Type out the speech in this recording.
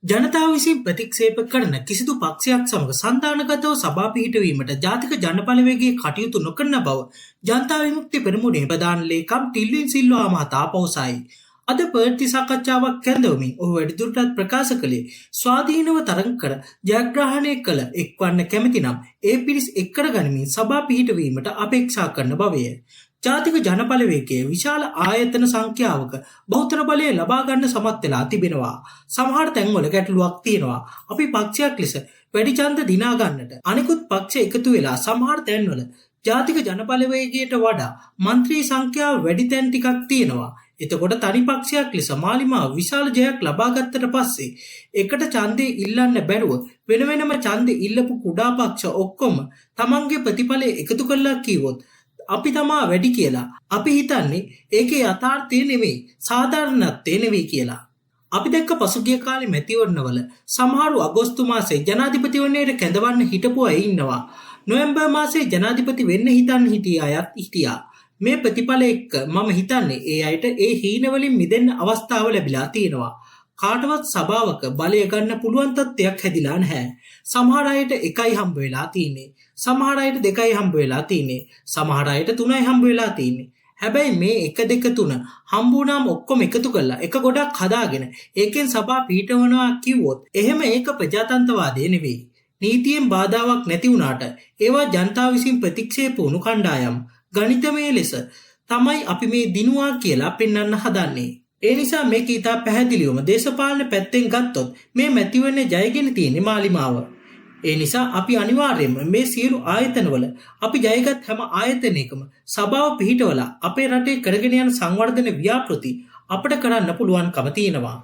ජනතාව විසින් ප්‍රතික්ෂේප කරන කිසිදු පක්ෂයක් සමග සන්ධානගතව සභා පිහිටවීමට ජාතික ජනබලවේගයේ කටයුතු නොකරන බව ජනතා විමුක්ති පෙරමුණේ ප්‍රධාන ලේකම් ටිල්වින් සිල්වා මහතා පවසයි. අද පර්ති සාකච්ඡාවක් කැඳවමින් ඔහු වැඩිදුරටත් ප්‍රකාශ කළේ ස්වාධීනව තරඟ කර ජයග්‍රහණය කළ එක්වන්න කැමති නම් ඒ පිරිස් එක්කර ගනිමින් සභා පිහිටවීමට අපේක්ෂා කරන බවය. ජාතික ජනබලවේගයේ විශාල ආයතන සංඛ්‍යාවක බහුතර බලය ලබා ගන්න සමත් වෙලා තිබෙනවා. සමහර තැන්වල ගැටලුවක් තියෙනවා. අපි පක්ෂයක් ලෙස වැඩි ඡන්ද දිනා ගන්නට අනිකුත් පක්ෂ එකතු වෙලා සමහර තැන්වල ජාතික ජනබලවේගයට වඩා මන්ත්‍රී සංඛ්‍යාව වැඩි තැන් ටිකක් තියෙනවා. එතකොට තනි පක්ෂයක් ලෙස මාලිමාව විශාල ජයක් ලබා ගත්තට පස්සේ එකට ඡන්දේ ඉල්ලන්න බැරුව වෙන වෙනම ඡන්දේ ඉල්ලපු කුඩා පක්ෂ ඔක්කොම තමන්ගේ ප්‍රතිඵලය එකතු කරලා කිව්වොත් අපි තමා වැඩි කියලා. අපි හිතන්නේ ඒකේ යථාර්ථය නෙවෙයි සාධාරණත්වය නෙවෙයි කියලා. අපි දැක්ක පසුගිය කාලේ මැතිවරණවල සමහරු අගෝස්තු මාසයේ ජනාධිපතිවරණයට කැඳවන්න හිටපු අය ඉන්නවා. නොවැම්බර් මාසයේ ජනාධිපති වෙන්න හිතන්න හිටිය අයත් හිටියා. මේ ප්‍රතිඵල එක්ක මම හිතන්නේ ඒ අයට ඒ හීන වලින් මිදෙන්න අවස්ථාව ලැබිලා තියෙනවා. කාටවත් සභාවක බලය ගන්න පුළුවන් තත්ත්වයක් හැදිලා නැහැ. සමහර අයට 1යි හම්බ වෙලා තියෙන්නේ. සමහර අයට 2යි හම්බ වෙලා තියෙන්නේ. සමහර අයට 3යි හම්බ වෙලා තියෙන්නේ. හැබැයි මේ 1 2 3 හම්බ වුණාම ඔක්කොම එකතු කරලා එක ගොඩක් හදාගෙන ඒකෙන් සභා පීඨවනවා කිව්වොත් එහෙම ඒක ප්‍රජාතන්ත්‍රවාදය නෙවෙයි. නීතියෙන් බාධාවක් නැති වුණාට ඒවා ජනතාව විසින් ප්‍රතික්ෂේප වුණු කණ්ඩායම් ගණිතමය ලෙස තමයි අපි මේ දිනුවා කියලා පෙන්වන්න හදන්නේ. ඒ නිසා මේක ඉතා පැහැදිලිවම දේශපාලන පැත්තෙන් ගත්තොත් මේ මැතිවරණය ජයගෙන තියෙන්නේ මාලිමාව. ඒ නිසා අපි අනිවාර්යයෙන්ම මේ සියලු ආයතනවල අපි ජයගත් හැම ආයතනයකම සභාව පිහිටවලා අපේ රටේ කරගෙන යන සංවර්ධන ව්‍යාපෘති අපිට කරන්න පුළුවන්කම තියෙනවා.